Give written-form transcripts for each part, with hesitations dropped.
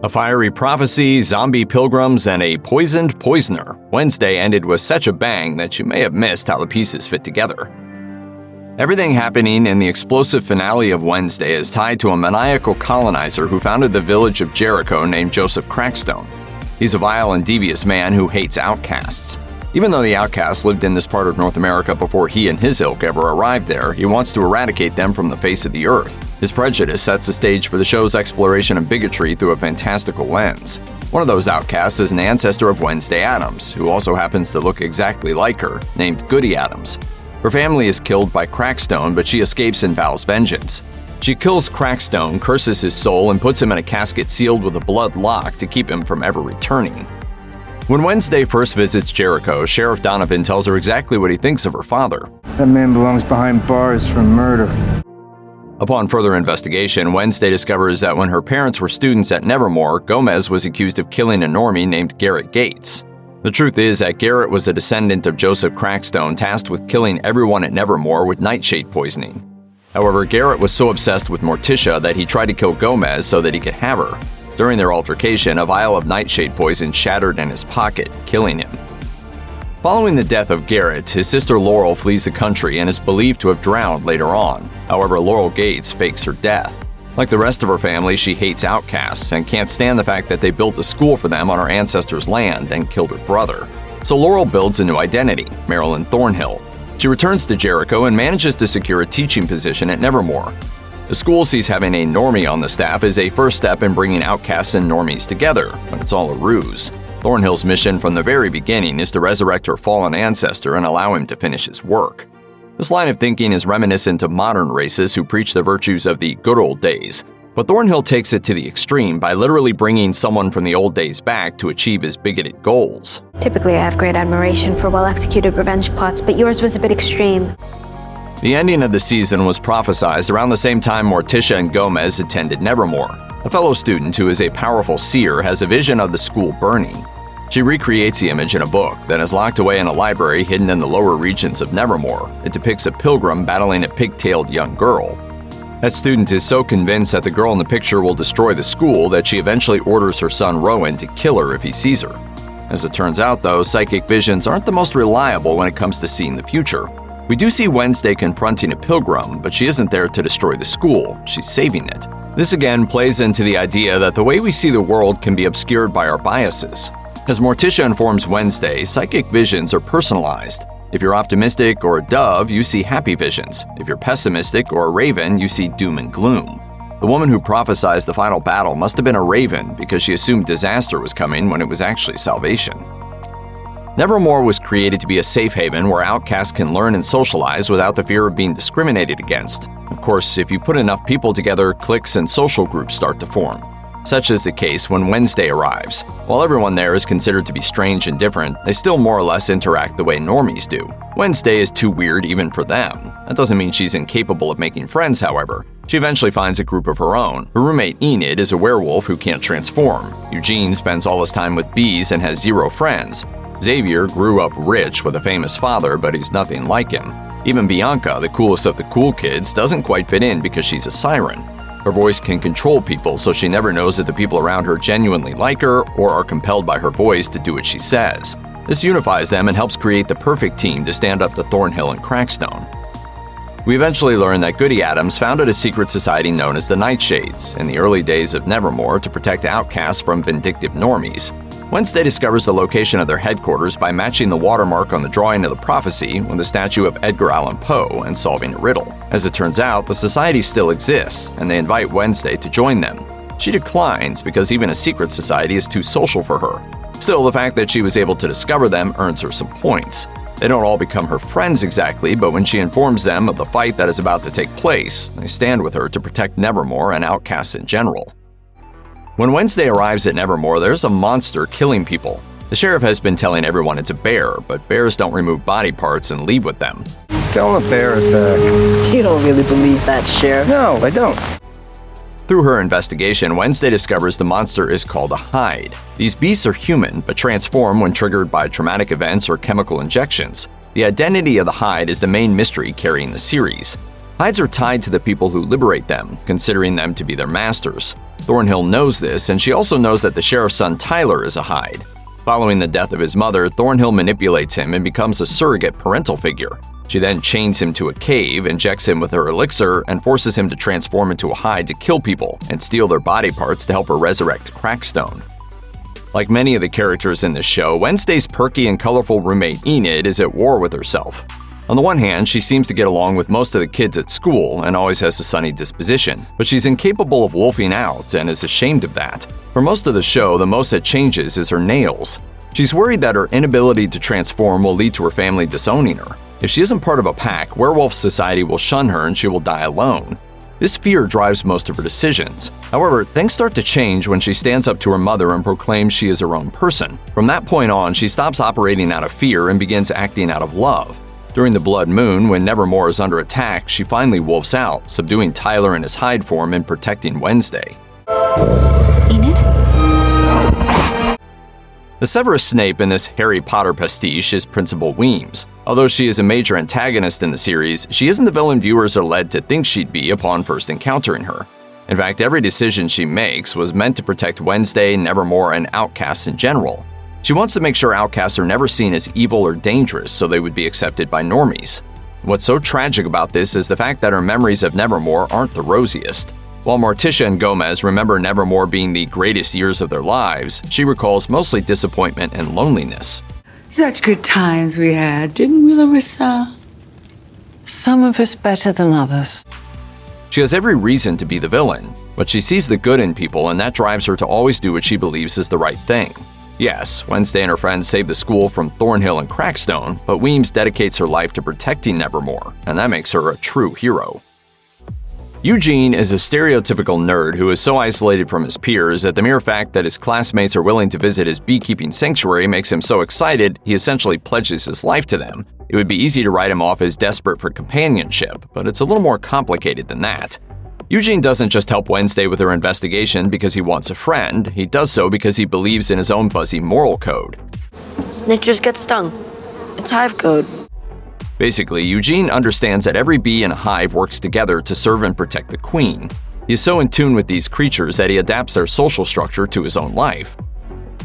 A fiery prophecy, zombie pilgrims, and a poisoned poisoner. Wednesday ended with such a bang that you may have missed how the pieces fit together. Everything happening in the explosive finale of Wednesday is tied to a maniacal colonizer who founded the village of Jericho named Joseph Crackstone. He's a vile and devious man who hates outcasts. Even though the outcasts lived in this part of North America before he and his ilk ever arrived there, he wants to eradicate them from the face of the earth. His prejudice sets the stage for the show's exploration of bigotry through a fantastical lens. One of those outcasts is an ancestor of Wednesday Addams, who also happens to look exactly like her, named Goody Addams. Her family is killed by Crackstone, but she escapes and vows vengeance. She kills Crackstone, curses his soul, and puts him in a casket sealed with a blood lock to keep him from ever returning. When Wednesday first visits Jericho, Sheriff Donovan tells her exactly what he thinks of her father. That man belongs behind bars for murder. Upon further investigation, Wednesday discovers that when her parents were students at Nevermore, Gomez was accused of killing a normie named Garrett Gates. The truth is that Garrett was a descendant of Joseph Crackstone tasked with killing everyone at Nevermore with nightshade poisoning. However, Garrett was so obsessed with Morticia that he tried to kill Gomez so that he could have her. During their altercation, a vial of nightshade poison shattered in his pocket, killing him. Following the death of Garrett, his sister Laurel flees the country and is believed to have drowned later on. However, Laurel Gates fakes her death. Like the rest of her family, she hates outcasts and can't stand the fact that they built a school for them on her ancestors' land and killed her brother. So Laurel builds a new identity, Marilyn Thornhill. She returns to Jericho and manages to secure a teaching position at Nevermore. The school sees having a normie on the staff as a first step in bringing outcasts and normies together, but it's all a ruse. Thornhill's mission from the very beginning is to resurrect her fallen ancestor and allow him to finish his work. This line of thinking is reminiscent of modern races who preach the virtues of the good old days, but Thornhill takes it to the extreme by literally bringing someone from the old days back to achieve his bigoted goals. Typically, I have great admiration for well-executed revenge plots, but yours was a bit extreme. The ending of the season was prophesized around the same time Morticia and Gomez attended Nevermore. A fellow student who is a powerful seer has a vision of the school burning. She recreates the image in a book that is locked away in a library hidden in the lower regions of Nevermore. It depicts a pilgrim battling a pig-tailed young girl. That student is so convinced that the girl in the picture will destroy the school that she eventually orders her son Rowan to kill her if he sees her. As it turns out, though, psychic visions aren't the most reliable when it comes to seeing the future. We do see Wednesday confronting a pilgrim, but she isn't there to destroy the school, she's saving it. This again plays into the idea that the way we see the world can be obscured by our biases. As Morticia informs Wednesday, psychic visions are personalized. If you're optimistic or a dove, you see happy visions. If you're pessimistic or a raven, you see doom and gloom. The woman who prophesied the final battle must have been a raven because she assumed disaster was coming when it was actually salvation. Nevermore was created to be a safe haven where outcasts can learn and socialize without the fear of being discriminated against. Of course, if you put enough people together, cliques and social groups start to form. Such is the case when Wednesday arrives. While everyone there is considered to be strange and different, they still more or less interact the way normies do. Wednesday is too weird even for them. That doesn't mean she's incapable of making friends, however. She eventually finds a group of her own. Her roommate Enid is a werewolf who can't transform. Eugene spends all his time with bees and has zero friends. Xavier grew up rich with a famous father, but he's nothing like him. Even Bianca, the coolest of the cool kids, doesn't quite fit in because she's a siren. Her voice can control people, so she never knows that the people around her genuinely like her or are compelled by her voice to do what she says. This unifies them and helps create the perfect team to stand up to Thornhill and Crackstone. We eventually learn that Goody Addams founded a secret society known as the Nightshades in the early days of Nevermore to protect outcasts from vindictive normies. Wednesday discovers the location of their headquarters by matching the watermark on the drawing of the prophecy with the statue of Edgar Allan Poe and solving a riddle. As it turns out, the society still exists, and they invite Wednesday to join them. She declines because even a secret society is too social for her. Still, the fact that she was able to discover them earns her some points. They don't all become her friends exactly, but when she informs them of the fight that is about to take place, they stand with her to protect Nevermore and outcasts in general. When Wednesday arrives at Nevermore, there's a monster killing people. The sheriff has been telling everyone it's a bear, but bears don't remove body parts and leave with them. Tell the bears back. You don't really believe that, Sheriff. No, I don't. Through her investigation, Wednesday discovers the monster is called a Hyde. These beasts are human, but transform when triggered by traumatic events or chemical injections. The identity of the Hyde is the main mystery carrying the series. Hides are tied to the people who liberate them, considering them to be their masters. Thornhill knows this, and she also knows that the sheriff's son Tyler is a Hyde. Following the death of his mother, Thornhill manipulates him and becomes a surrogate parental figure. She then chains him to a cave, injects him with her elixir, and forces him to transform into a Hyde to kill people and steal their body parts to help her resurrect Crackstone. Like many of the characters in this show, Wednesday's perky and colorful roommate Enid is at war with herself. On the one hand, she seems to get along with most of the kids at school and always has a sunny disposition, but she's incapable of wolfing out and is ashamed of that. For most of the show, the most that changes is her nails. She's worried that her inability to transform will lead to her family disowning her. If she isn't part of a pack, werewolf society will shun her and she will die alone. This fear drives most of her decisions. However, things start to change when she stands up to her mother and proclaims she is her own person. From that point on, she stops operating out of fear and begins acting out of love. During the Blood Moon, when Nevermore is under attack, she finally wolfs out, subduing Tyler in his Hyde form and protecting Wednesday. Enid? The Severus Snape in this Harry Potter pastiche is Principal Weems. Although she is a major antagonist in the series, she isn't the villain viewers are led to think she'd be upon first encountering her. In fact, every decision she makes was meant to protect Wednesday, Nevermore, and Outcasts in general. She wants to make sure Outcasts are never seen as evil or dangerous so they would be accepted by normies. What's so tragic about this is the fact that her memories of Nevermore aren't the rosiest. While Morticia and Gomez remember Nevermore being the greatest years of their lives, she recalls mostly disappointment and loneliness. Such good times we had, didn't we, Larissa? Some of us better than others. She has every reason to be the villain, but she sees the good in people and that drives her to always do what she believes is the right thing. Yes, Wednesday and her friends save the school from Thornhill and Crackstone, but Weems dedicates her life to protecting Nevermore, and that makes her a true hero. Eugene is a stereotypical nerd who is so isolated from his peers that the mere fact that his classmates are willing to visit his beekeeping sanctuary makes him so excited he essentially pledges his life to them. It would be easy to write him off as desperate for companionship, but it's a little more complicated than that. Eugene doesn't just help Wednesday with her investigation because he wants a friend, he does so because he believes in his own fuzzy moral code. Snitchers get stung. It's Hive code. Basically, Eugene understands that every bee in a hive works together to serve and protect the queen. He is so in tune with these creatures that he adapts their social structure to his own life.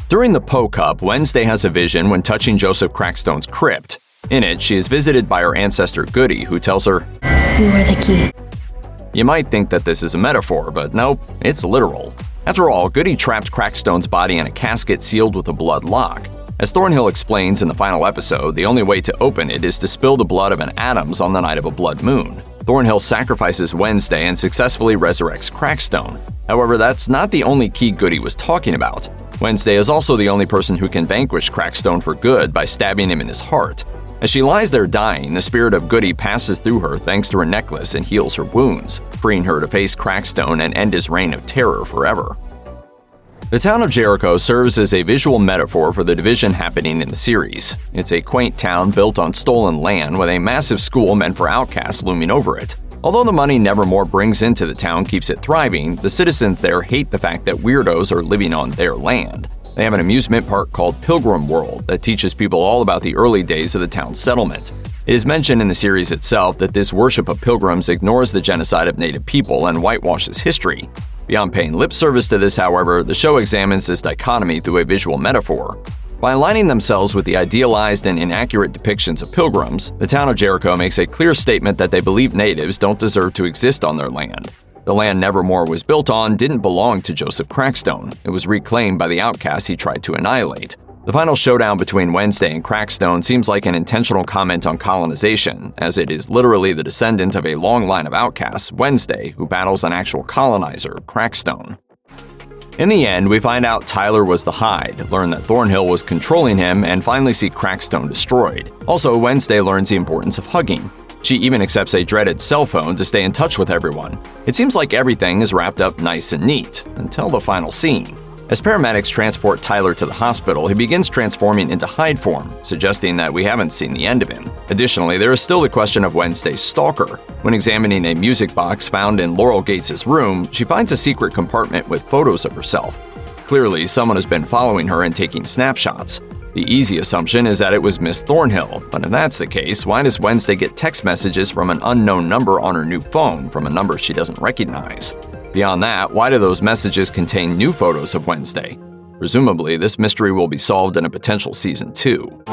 During the Poe Cup, Wednesday has a vision when touching Joseph Crackstone's crypt. In it, she is visited by her ancestor Goody, who tells her, You are the key. You might think that this is a metaphor, but nope, it's literal. After all, Goody trapped Crackstone's body in a casket sealed with a blood lock. As Thornhill explains in the final episode, the only way to open it is to spill the blood of an Adams on the night of a blood moon. Thornhill sacrifices Wednesday and successfully resurrects Crackstone. However, that's not the only key Goody was talking about. Wednesday is also the only person who can vanquish Crackstone for good by stabbing him in his heart. As she lies there dying, the spirit of Goody passes through her thanks to her necklace and heals her wounds, freeing her to face Crackstone and end his reign of terror forever. The town of Jericho serves as a visual metaphor for the division happening in the series. It's a quaint town built on stolen land with a massive school meant for outcasts looming over it. Although the money Nevermore brings into the town keeps it thriving, the citizens there hate the fact that weirdos are living on their land. They have an amusement park called Pilgrim World that teaches people all about the early days of the town's settlement. It is mentioned in the series itself that this worship of pilgrims ignores the genocide of native people and whitewashes history. Beyond paying lip service to this, however, the show examines this dichotomy through a visual metaphor. By aligning themselves with the idealized and inaccurate depictions of pilgrims, the town of Jericho makes a clear statement that they believe natives don't deserve to exist on their land. The land Nevermore was built on didn't belong to Joseph Crackstone. It was reclaimed by the outcasts he tried to annihilate. The final showdown between Wednesday and Crackstone seems like an intentional comment on colonization, as it is literally the descendant of a long line of outcasts, Wednesday, who battles an actual colonizer, Crackstone. In the end, we find out Tyler was the Hyde, learn that Thornhill was controlling him, and finally see Crackstone destroyed. Also, Wednesday learns the importance of hugging. She even accepts a dreaded cell phone to stay in touch with everyone. It seems like everything is wrapped up nice and neat, until the final scene. As paramedics transport Tyler to the hospital, he begins transforming into Hyde form, suggesting that we haven't seen the end of him. Additionally, there is still the question of Wednesday's stalker. When examining a music box found in Laurel Gates' room, she finds a secret compartment with photos of herself. Clearly, someone has been following her and taking snapshots. The easy assumption is that it was Miss Thornhill, but if that's the case, why does Wednesday get text messages from an unknown number on her new phone from a number she doesn't recognize? Beyond that, why do those messages contain new photos of Wednesday? Presumably, this mystery will be solved in a potential season 2.